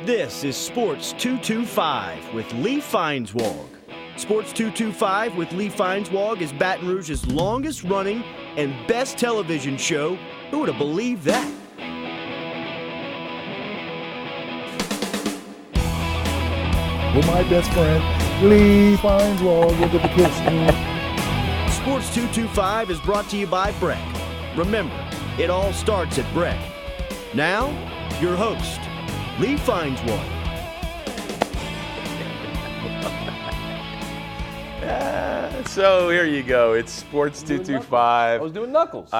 This is Sports 225 with Lee Feinswag. Sports 225 with Lee Feinswag is Baton Rouge's longest running and best television show. Who would have believed that? With my best friend, Lee Feinswag. Look at the kiss me. Sports 225 is brought to you by Breck. Remember, it all starts at Breck. Now, your host, Lee Feinswag. So here you go. It's Sports 225. I was doing Knuckles.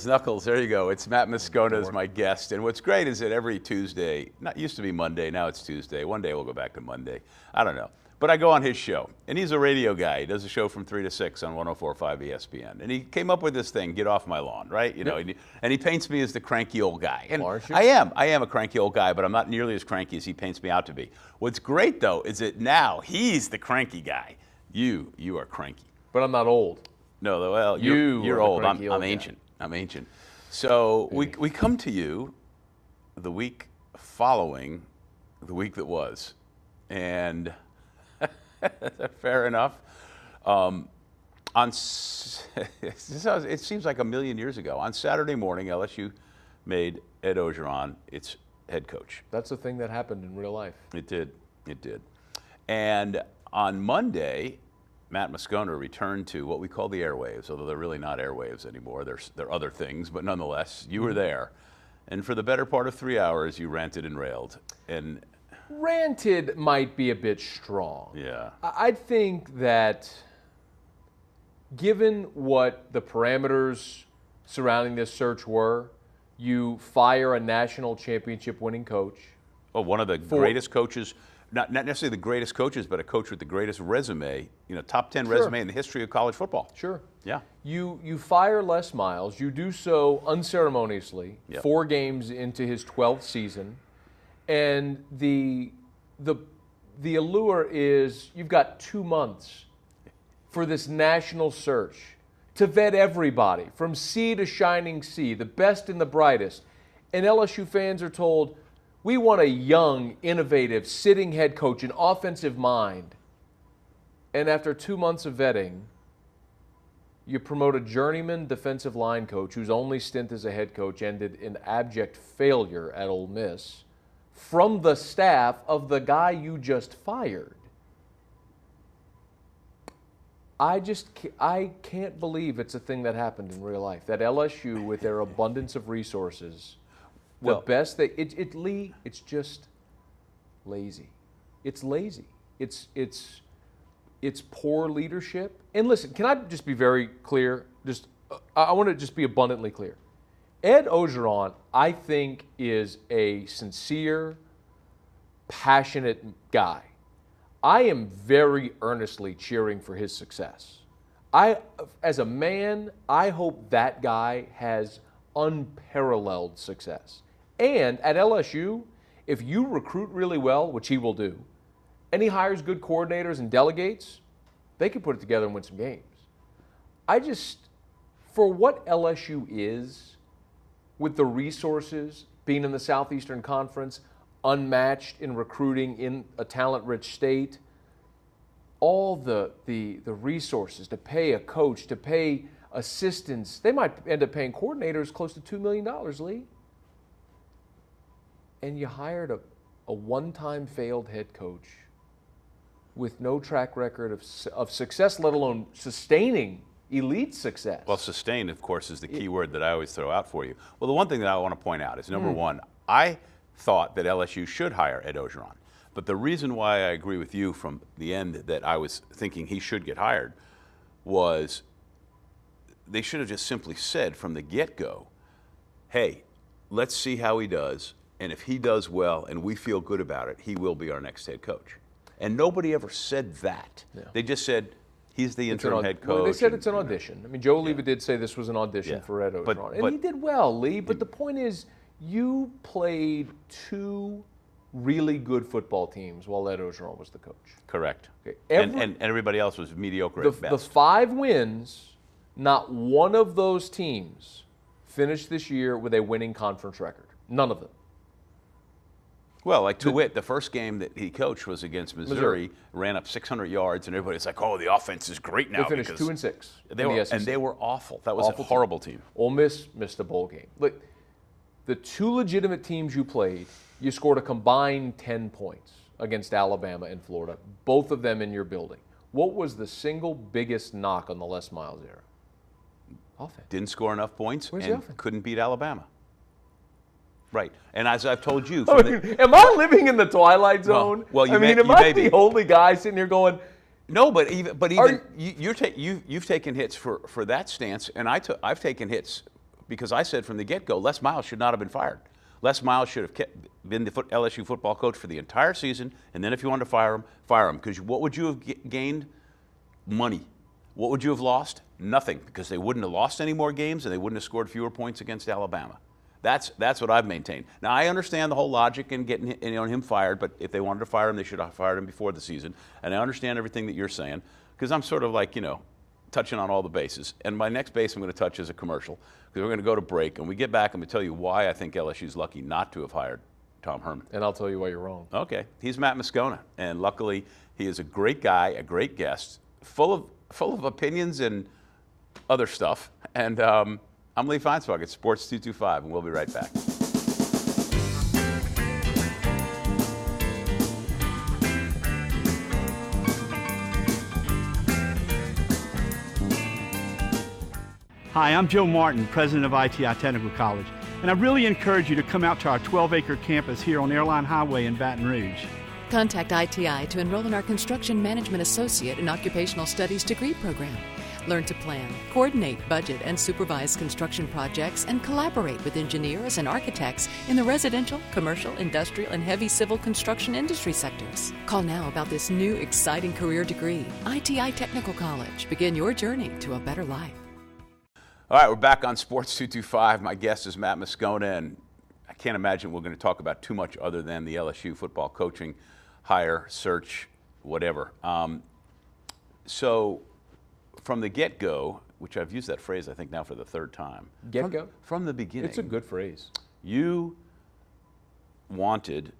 Knuckles. There you go. It's Matt Moscona as my guest. And what's great is that every Tuesday, not used to be Monday, now it's Tuesday. One day we'll go back to Monday. I don't know. But I go on his show, and he's a radio guy. He does a show from 3 to 6 on 104.5 ESPN. And he came up with this thing, get off my lawn, right? You know, and he paints me as the cranky old guy. And I am a cranky old guy, but I'm not nearly as cranky as he paints me out to be. What's great, though, is that now he's the cranky guy. You are cranky. But I'm not old. No, well, you're old. I'm ancient. ancient. So we come to you the week following the week that was. And fair enough. It seems like a million years ago. On Saturday morning, LSU made Ed Orgeron its head coach. That's a thing that happened in real life. It did. And on Monday, Matt Moscona returned to what we call the airwaves, although they're really not airwaves anymore. They're other things, but nonetheless, you were there. And for the better part of 3 hours, you ranted and railed. And ranted might be a bit strong. Yeah. I think that given what the parameters surrounding this search were, you fire a national championship winning coach. Oh, one of the greatest coaches. Not necessarily the greatest coaches, but a coach with the greatest resume, top 10 resume in the history of college football. Sure. Yeah. You fire Les Miles. You do so unceremoniously, 4 games into his 12th season. And the allure is you've got 2 months for this national search to vet everybody from sea to shining sea, the best and the brightest. And LSU fans are told, we want a young, innovative, sitting head coach, an offensive mind. And after 2 months of vetting, you promote a journeyman defensive line coach whose only stint as a head coach ended in abject failure at Ole Miss from the staff of the guy you just fired. I can't believe it's a thing that happened in real life, that LSU, with their abundance of resources, Lee, it's just lazy. It's lazy. It's poor leadership. And listen, can I just be very clear? I want to just be abundantly clear. Ed Orgeron, I think, is a sincere, passionate guy. I am very earnestly cheering for his success. As a man, I hope that guy has unparalleled success. And at LSU, if you recruit really well, which he will do, and he hires good coordinators and delegates, they can put it together and win some games. For what LSU is, with the resources, being in the Southeastern Conference, unmatched in recruiting in a talent-rich state, all the resources to pay a coach, to pay assistants, they might end up paying coordinators close to $2 million, Lee. And you hired a one-time failed head coach with no track record of success, let alone sustaining elite success. Well, sustain, of course, is the key word that I always throw out for you. Well, the one thing that I want to point out is, number one, I thought that LSU should hire Ed Orgeron. But the reason why I agree with you from the end that I was thinking he should get hired was they should have just simply said from the get-go, hey, let's see how he does. And if he does well and we feel good about it, he will be our next head coach. And nobody ever said that. Yeah. They just said he's the interim head coach. Well, they said it's an audition. I mean, Joe Oliva did say this was an audition for Ed Orgeron. And he did well, Lee. But the point is, you played 2 really good football teams while Ed Orgeron was the coach. Correct. Okay. And everybody else was mediocre at best. The 5 wins, not one of those teams finished this year with a winning conference record. None of them. Well, like to wit, the first game that he coached was against Missouri, ran up 600 yards, and everybody's like, "Oh, the offense is great now." They finished 2-6. They were awful. That was a horrible team. Ole Miss missed a bowl game. Look, the two legitimate teams you played, you scored a combined 10 points against Alabama and Florida, both of them in your building. What was the single biggest knock on the Les Miles era? Offense. Didn't score enough points Where's and couldn't beat Alabama. Right. And as I've told you, am I living in the Twilight Zone? Well, am I the only guy sitting here going? No, but you've taken hits for that stance, and I've taken hits because I said from the get-go, Les Miles should not have been fired. Les Miles should have been the LSU football coach for the entire season, and then if you wanted to fire him. Because what would you have gained? Money. What would you have lost? Nothing, because they wouldn't have lost any more games, and they wouldn't have scored fewer points against Alabama. That's what I've maintained. Now, I understand the whole logic in getting him fired, but if they wanted to fire him, they should have fired him before the season. And I understand everything that you're saying, because I'm sort of like, touching on all the bases. And my next base I'm going to touch is a commercial, because we're going to go to break. And we get back, I'm going to tell you why I think LSU's lucky not to have hired Tom Herman. And I'll tell you why you're wrong. Okay. He's Matt Moscona, and luckily he is a great guy, a great guest, full of opinions and other stuff. And I'm Lee Feinswag at Sports 225, and we'll be right back. Hi, I'm Joe Martin, president of ITI Technical College, and I really encourage you to come out to our 12-acre campus here on Airline Highway in Baton Rouge. Contact ITI to enroll in our Construction Management Associate and Occupational Studies degree program. Learn to plan, coordinate, budget, and supervise construction projects, and collaborate with engineers and architects in the residential, commercial, industrial, and heavy civil construction industry sectors. Call now about this new, exciting career degree. ITI Technical College. Begin your journey to a better life. All right, we're back on Sports 225. My guest is Matt Moscona, and I can't imagine we're going to talk about too much other than the LSU football coaching hire, search, whatever. So from the get-go, which I've used that phrase I think now for the third time. Get-go? From the beginning. It's a good phrase. You wanted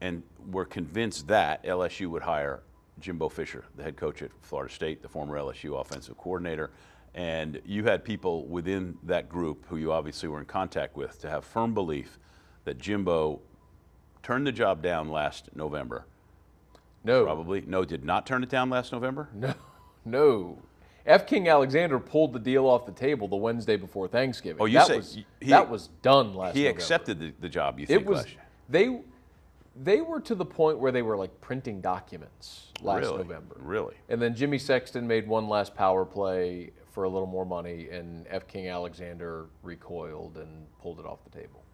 and were convinced that LSU would hire Jimbo Fisher, the head coach at Florida State, the former LSU offensive coordinator. And you had people within that group who you obviously were in contact with to have firm belief that Jimbo turned the job down last November. No. Probably. No, did not turn it down last November? No. F. King Alexander pulled the deal off the table the Wednesday before Thanksgiving. Oh, that was done last November. He accepted the job, you think, last year? They were to the point where they were like printing documents last November. Really? And then Jimmy Sexton made one last power play for a little more money, and F. King Alexander recoiled and pulled it off the table.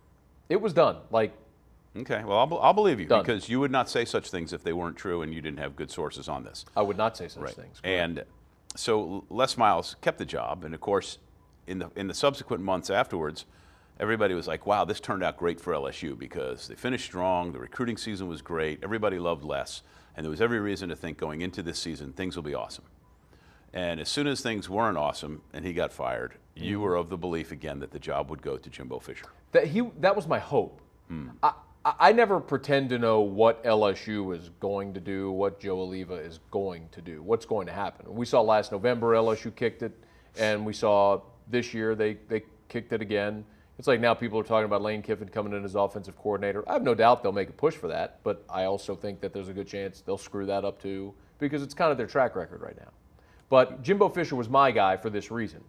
It was done. Okay, well, I'll believe you, done. Because you would not say such things if they weren't true and you didn't have good sources on this. I would not say such things. Correct. And so Les Miles kept the job, and of course, in the subsequent months afterwards, everybody was like, wow, this turned out great for LSU because they finished strong, the recruiting season was great, everybody loved Les, and there was every reason to think going into this season things will be awesome. And as soon as things weren't awesome and he got fired, you were of the belief again that the job would go to Jimbo Fisher. That was my hope. I never pretend to know what LSU is going to do, what Joe Oliva is going to do, what's going to happen. We saw last November LSU kicked it, and we saw this year they kicked it again. It's like now people are talking about Lane Kiffin coming in as offensive coordinator. I have no doubt they'll make a push for that, but I also think that there's a good chance they'll screw that up too because it's kind of their track record right now. But Jimbo Fisher was my guy for this reason.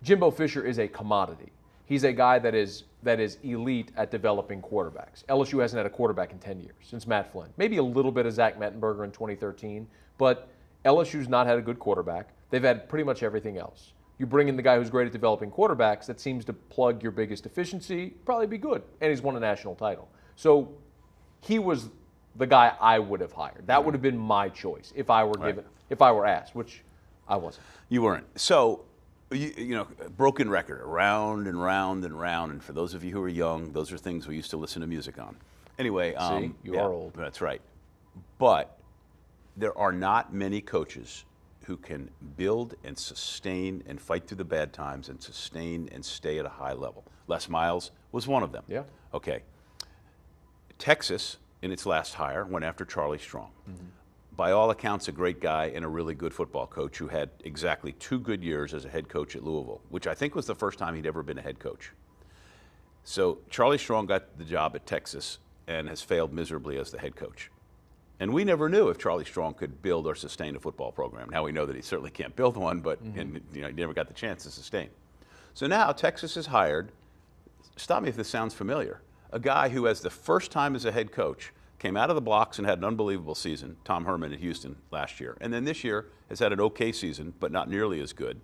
Jimbo Fisher is a commodity. He's a guy that is elite at developing quarterbacks. LSU hasn't had a quarterback in 10 years, since Matt Flynn. Maybe a little bit of Zach Mettenberger in 2013, but LSU's not had a good quarterback. They've had pretty much everything else. You bring in the guy who's great at developing quarterbacks, that seems to plug your biggest deficiency, probably be good. And he's won a national title. So he was the guy I would have hired. That would have been my choice if I were asked, which I wasn't. You weren't. So, broken record, round and round and round. And for those of you who are young, those are things we used to listen to music on. Anyway. See, you are old. That's right. But there are not many coaches who can build and sustain and fight through the bad times and sustain and stay at a high level. Les Miles was one of them. Yeah. Okay. Texas in its last hire, went after Charlie Strong. By all accounts, a great guy and a really good football coach who had exactly 2 good years as a head coach at Louisville, which I think was the first time he'd ever been a head coach. So Charlie Strong got the job at Texas and has failed miserably as the head coach. And we never knew if Charlie Strong could build or sustain a football program. Now we know that he certainly can't build one, but and, he never got the chance to sustain. So now Texas has hired, stop me if this sounds familiar, a guy who, as the first time as a head coach, came out of the blocks and had an unbelievable season, Tom Herman at Houston last year. And then this year has had an okay season, but not nearly as good,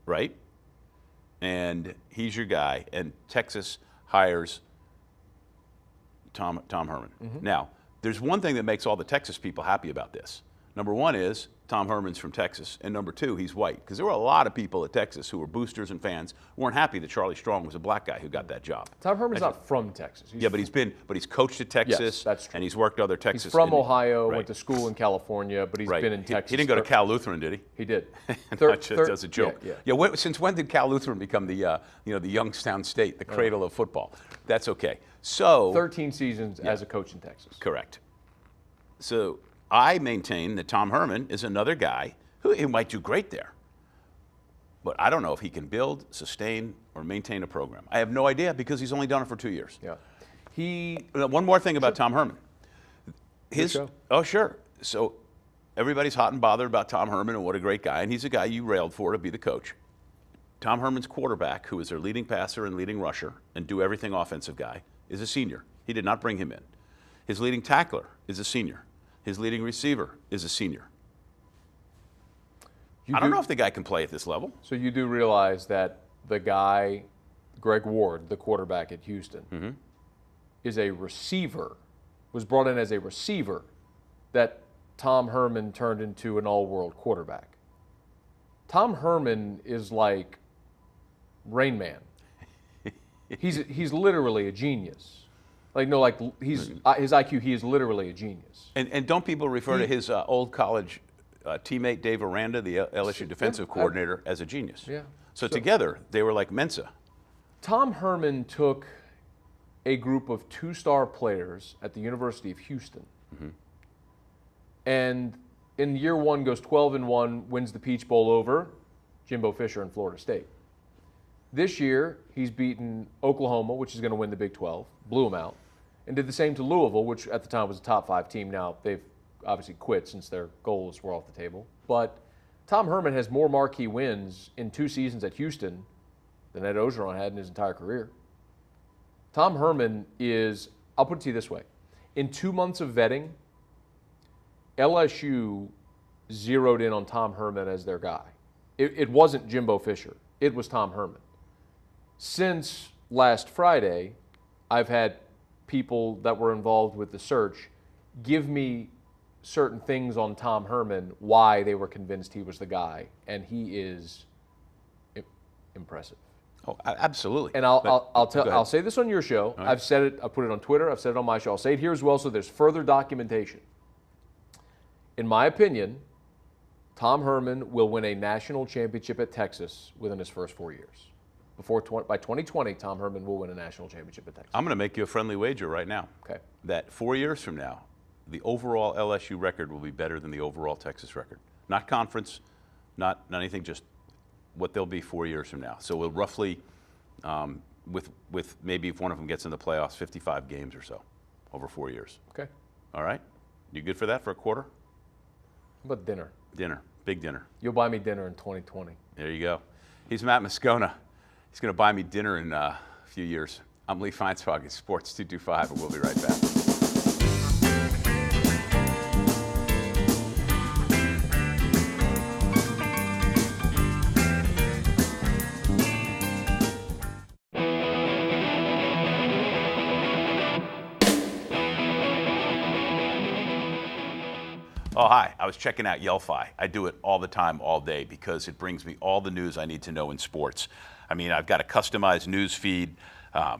right? And he's your guy. And Texas hires Tom Herman. Now, there's one thing that makes all the Texas people happy about this. Number one is Tom Herman's from Texas, and number two, he's white. Because there were a lot of people at Texas who were boosters and fans who weren't happy that Charlie Strong was a black guy who got that job. Tom Herman's not from Texas. But he's coached at Texas. Yes, that's true. And he's worked other Texas. He's from Ohio, went to school in California, but he's been in Texas. He didn't go to Cal Lutheran, did he? He did. That's a joke. Since when did Cal Lutheran become the the Youngstown State, the cradle of football? That's okay. So 13 seasons as a coach in Texas. Correct. So I maintain that Tom Herman is another guy who might do great there. But I don't know if he can build, sustain, or maintain a program. I have no idea because he's only done it for 2 years. Yeah. One more thing about Tom Herman. Oh, sure. So everybody's hot and bothered about Tom Herman and what a great guy, and he's a guy you railed for to be the coach. Tom Herman's quarterback, who is their leading passer and leading rusher and do everything offensive guy, is a senior. He did not bring him in. His leading tackler is a senior. His leading receiver is a senior. I don't know if the guy can play at this level. So you do realize that the guy, Greg Ward, the quarterback at Houston, is a receiver, was brought in as a receiver that Tom Herman turned into an all-world quarterback. Tom Herman is like Rain Man. He's literally a genius. His IQ, he is literally a genius. And don't people refer to his old college teammate Dave Aranda, the LSU defensive coordinator, as a genius? Yeah. So together, they were like Mensa. Tom Herman took a group of 2-star players at the University of Houston, and in year one goes 12-1, wins the Peach Bowl over Jimbo Fisher and Florida State. This year, he's beaten Oklahoma, which is going to win the Big 12, blew them out, and did the same to Louisville, which at the time was a top 5 team. Now they've obviously quit since their goals were off the table. But Tom Herman has more marquee wins in 2 seasons at Houston than Ed Ogeron had in his entire career. Tom Herman is, I'll put it to you this way, in 2 months of vetting, LSU zeroed in on Tom Herman as their guy. It wasn't Jimbo Fisher. It was Tom Herman. Since last Friday, I've had people that were involved with the search give me certain things on Tom Herman, why they were convinced he was the guy, and he is impressive. Oh, absolutely. And I'll say this on your show. Right. I've said it. I put it on Twitter. I've said it on my show. I'll say it here as well. So there's further documentation. In my opinion, Tom Herman will win a national championship at Texas within his first 4 years. By 2020, Tom Herman will win a national championship at Texas. I'm going to make you a friendly wager right now. Okay. That 4 years from now, the overall LSU record will be better than the overall Texas record. Not conference, not anything, just what they'll be 4 years from now. So we'll roughly, with maybe if one of them gets in the playoffs, 55 games or so over 4 years. Okay. All right? You good for that for a quarter? How about dinner? Dinner. Big dinner. You'll buy me dinner in 2020. There you go. He's Matt Moscona. He's going to buy me dinner in a few years. I'm Lee Feinswag at Sports 225, and we'll be right back. Oh, hi. I was checking out Yelphi. I do it all the time, all day, because it brings me all the news I need to know in sports. I mean, I've got a customized news feed,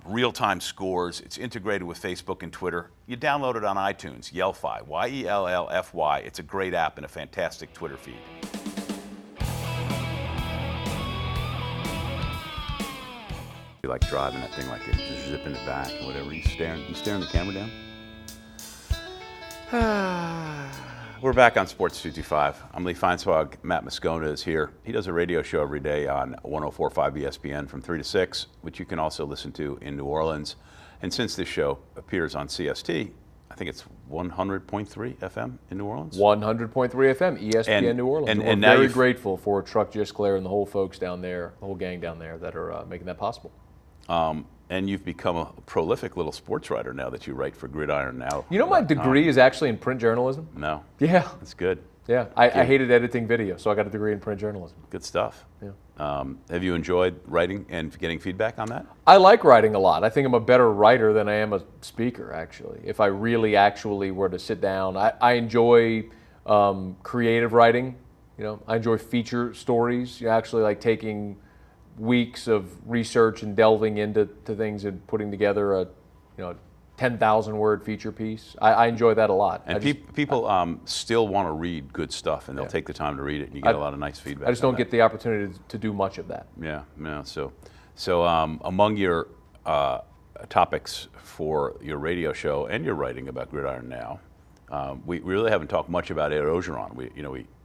real-time scores. It's integrated with Facebook and Twitter. You download it on iTunes, Yelphi, Y-E-L-L-F-Y. It's a great app and a fantastic Twitter feed. You like driving that thing like it, just zipping it back or whatever. You staring the camera down? We're back on Sports 225. I'm Lee Feinswag. Matt Moscona is here. He does a radio show every day on 104.5 ESPN from 3 to 6, which you can also listen to in New Orleans. And since this show appears on CST, I think it's 100.3 FM in New Orleans? 100.3 FM, ESPN New Orleans. And we're now very grateful for Truck Gisclair and the whole folks down there, the whole gang down there that are making that possible. And you've become a prolific little sports writer now that you write for Gridiron Now. You know my degree is actually in print journalism? No. Yeah. That's good. Yeah, I hated editing video, so I got a degree in print journalism. Good stuff. Yeah. Have you enjoyed writing and getting feedback on that? I like writing a lot. I think I'm a better writer than I am a speaker, actually. If I really actually were to sit down, I enjoy creative writing. You know, I enjoy feature stories. You actually like taking weeks of research and delving into things and putting together a 10,000 word feature piece. I enjoy that a lot. And people still want to read good stuff, and they'll take the time to read it, and you get a lot of nice feedback. I just don't get the opportunity to do much of that. Yeah. So among your topics for your radio show and your writing about Gridiron Now, we really haven't talked much about Ed Ogeron. We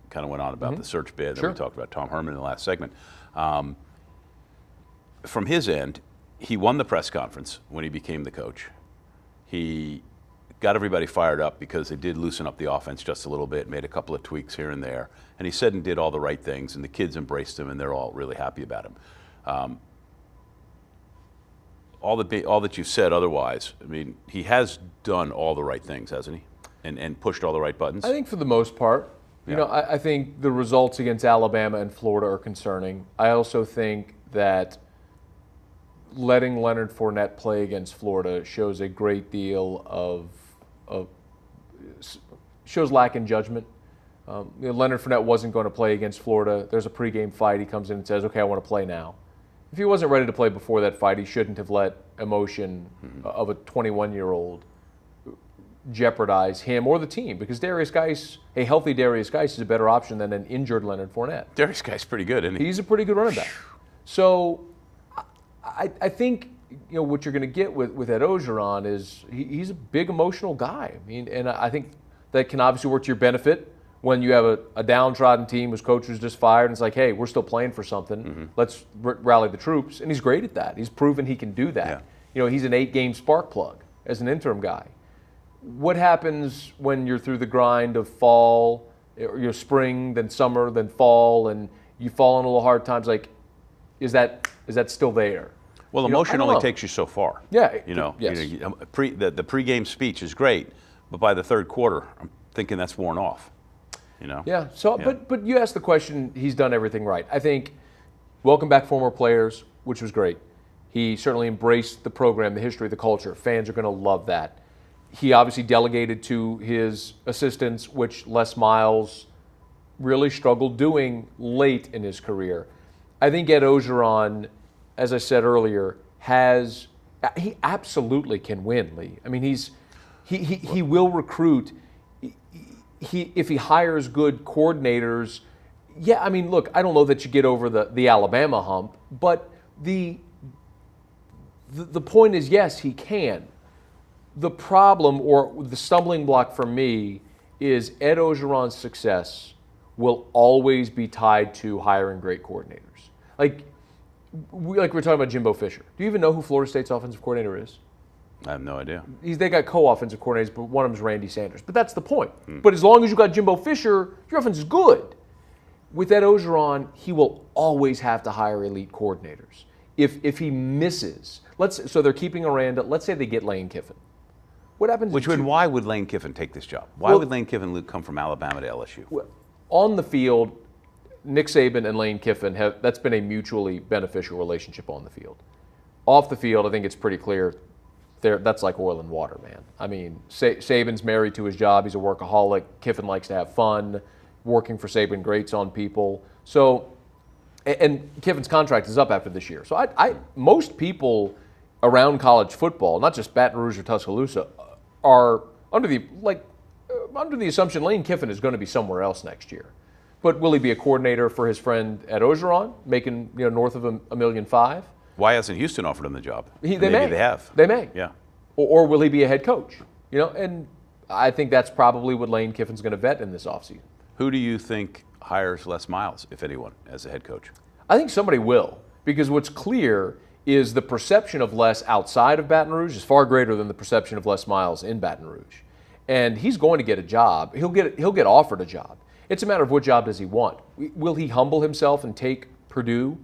kind of went on about the search bid, and we talked about Tom Herman in the last segment. From his end, he won the press conference when he became the coach. He got everybody fired up because they did loosen up the offense just a little bit, made a couple of tweaks here and there. And he said and did all the right things, and the kids embraced him, and they're all really happy about him. All that you've said otherwise, I mean, he has done all the right things, hasn't he? And pushed all the right buttons? I think for the most part. You know, I think the results against Alabama and Florida are concerning. I also think that letting Leonard Fournette play against Florida shows a great deal of shows lack in judgment. Leonard Fournette wasn't going to play against Florida. There's a pregame fight. He comes in and says, "Okay, I want to play now." If he wasn't ready to play before that fight, he shouldn't have let emotion of a 21-year-old jeopardize him or the team, because Darius Geis, a healthy Darius Geis, is a better option than an injured Leonard Fournette. Darius Geis is pretty good, isn't he? He's a pretty good running back. So I think what you're going to get with Ed Ogeron is he's a big emotional guy. I mean, and I think that can obviously work to your benefit when you have a downtrodden team whose coach was just fired, and it's like, hey, we're still playing for something. Let's rally the troops. And he's great at that. He's proven he can do that. Yeah. He's an 8-game spark plug as an interim guy. What happens when you're through the grind of fall, your spring, then summer, then fall, and you fall in a little hard times? Like, is that still there? Well, emotion only takes you so far. Yeah. Yes. The pregame speech is great, but by the third quarter, I'm thinking that's worn off. Yeah. So, yeah. But you asked the question. He's done everything right. I think. Welcome back, former players, which was great. He certainly embraced the program, the history, the culture. Fans are going to love that. He obviously delegated to his assistants, which Les Miles really struggled doing late in his career. I think Ed Ogeron, as I said earlier, he absolutely can win, Lee. I mean, he will recruit. If he hires good coordinators, yeah, I mean, look, I don't know that you get over the Alabama hump, but the point is, yes, he can. The problem, or the stumbling block for me, is Ed Ogeron's success will always be tied to hiring great coordinators. Like we're talking about Jimbo Fisher. Do you even know who Florida State's offensive coordinator is? I have no idea. They got co-offensive coordinators, but one of them is Randy Sanders. But that's the point. But as long as you got Jimbo Fisher, your offense is good. With Ed Ogeron, he will always have to hire elite coordinators. If he misses, so they're keeping Aranda. Let's say they get Lane Kiffin. What happens? Why would Lane Kiffin take this job? Why would Lane Kiffin come from Alabama to LSU? Well, on the field, Nick Saban and Lane Kiffin that's been a mutually beneficial relationship on the field. Off the field, I think it's pretty clear. That's like oil and water, man. I mean, Saban's married to his job. He's a workaholic. Kiffin likes to have fun. Working for Saban grates on people. So, and Kiffin's contract is up after this year. So most people around college football, not just Baton Rouge or Tuscaloosa, are under the assumption Lane Kiffin is going to be somewhere else next year. But will he be a coordinator for his friend Ed Ogeron, making north of $1.5 million? Why hasn't Houston offered him the job? Maybe they have. They may. Yeah. Or will he be a head coach? And I think that's probably what Lane Kiffin's going to vet in this offseason. Who do you think hires Les Miles, if anyone, as a head coach? I think somebody will, because what's clear is the perception of Les outside of Baton Rouge is far greater than the perception of Les Miles in Baton Rouge. And he's going to get a job. He'll get offered a job. It's a matter of what job does he want. Will he humble himself and take Purdue?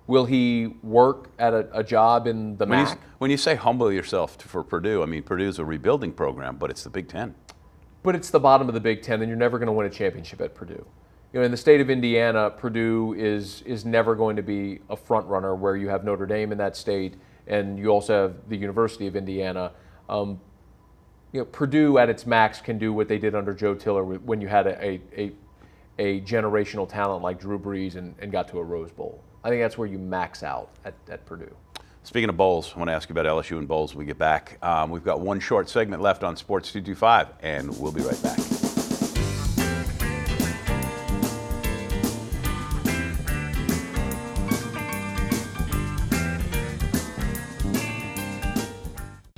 Will he work at a job in the MAC? When you say humble yourself for Purdue, I mean, Purdue's a rebuilding program, but it's the Big Ten. But it's the bottom of the Big Ten, and you're never going to win a championship at Purdue. In the state of Indiana, Purdue is never going to be a front runner where you have Notre Dame in that state, and you also have the University of Indiana. Purdue at its max can do what they did under Joe Tiller when you had a generational talent like Drew Brees and got to a Rose Bowl. I think that's where you max out at Purdue. Speaking of bowls, I want to ask you about LSU and bowls when we get back. We've got one short segment left on Sports 225, and we'll be right back.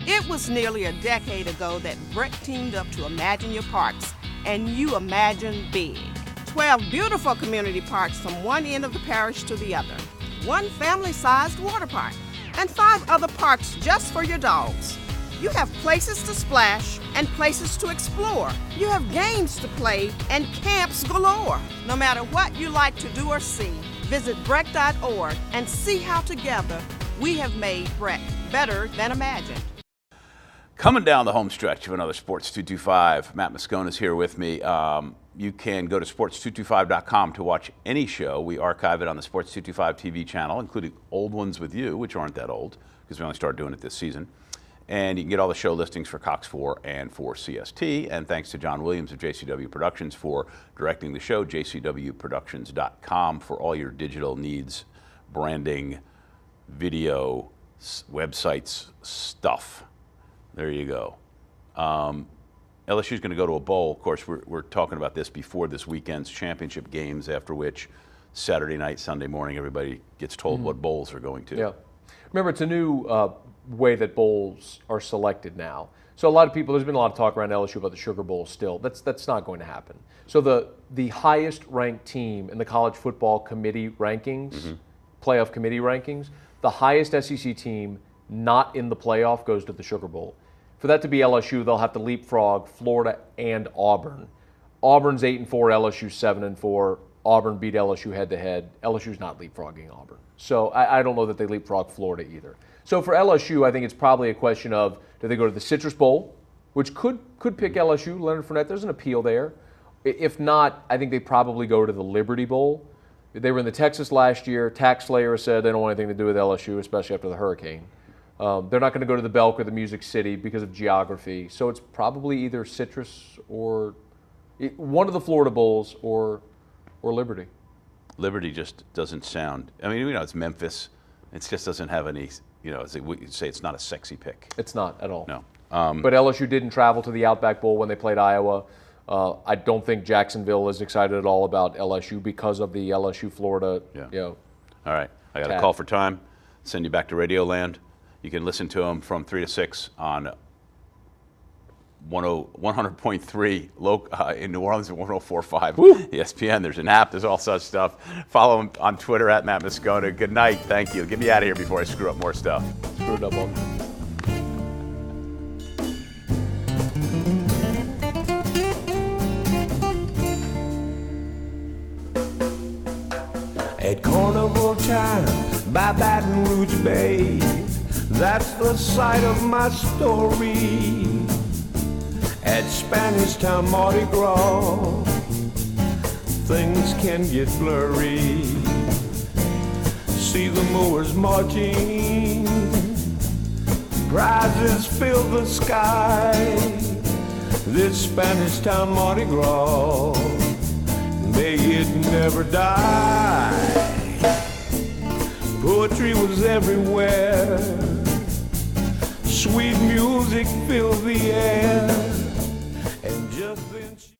It was nearly a decade ago that Brett teamed up to Imagine Your Parks, and you imagine big. 12 beautiful community parks from one end of the parish to the other, one family-sized water park, and 5 other parks just for your dogs. You have places to splash and places to explore. You have games to play and camps galore. No matter what you like to do or see, visit Breck.org and see how together we have made Breck better than imagined. Coming down the home stretch of another Sports 225, Matt Moscona is here with me. You can go to sports225.com to watch any show. We archive it on the Sports 225 TV channel, including old ones with you, which aren't that old, because we only started doing it this season. And you can get all the show listings for Cox 4 and for CST. And thanks to John Williams of JCW Productions for directing the show, jcwproductions.com for all your digital needs, branding, video, websites, stuff. There you go. LSU's going to go to a bowl. Of course, we're talking about this before this weekend's championship games, after which Saturday night, Sunday morning, everybody gets told what bowls are going to. Yeah. Remember, it's a new way that bowls are selected now. So a lot of people, there's been a lot of talk around LSU about the Sugar Bowl still. That's not going to happen. So the highest ranked team in the college football committee rankings, playoff committee rankings, the highest SEC team not in the playoff goes to the Sugar Bowl. For that to be LSU, they'll have to leapfrog Florida and Auburn. Auburn's 8-4, LSU's 7-4. Auburn beat LSU head-to-head. LSU's not leapfrogging Auburn. So I don't know that they leapfrog Florida either. So for LSU, I think it's probably a question of, do they go to the Citrus Bowl, which could pick LSU, Leonard Fournette. There's an appeal there. If not, I think they probably go to the Liberty Bowl. They were in the Texas last year. Tax Slayer said they don't want anything to do with LSU, especially after the hurricane. They're not going to go to the Belk or the Music City because of geography. So it's probably either Citrus or one of the Florida Bowls or Liberty. Liberty just doesn't sound, I mean, it's Memphis. It just doesn't have any, we say it's not a sexy pick. It's not at all. No. But LSU didn't travel to the Outback Bowl when they played Iowa. I don't think Jacksonville is excited at all about LSU because of the LSU-Florida, All right. I got a call for time. Send you back to Radio Land. You can listen to them from 3 to 6 on 100.3 in New Orleans and 104.5 ESPN. There's an app. There's all such stuff. Follow him on Twitter at Matt Moscona. Good night. Thank you. Get me out of here before I screw up more stuff. Screwed up on At Carnival time by Baton Rouge Bay, that's the site of my story. At Spanish Town Mardi Gras, things can get blurry. See the mowers marching, prizes fill the sky. This Spanish Town Mardi Gras, may it never die. Poetry was everywhere, sweet music filled the air.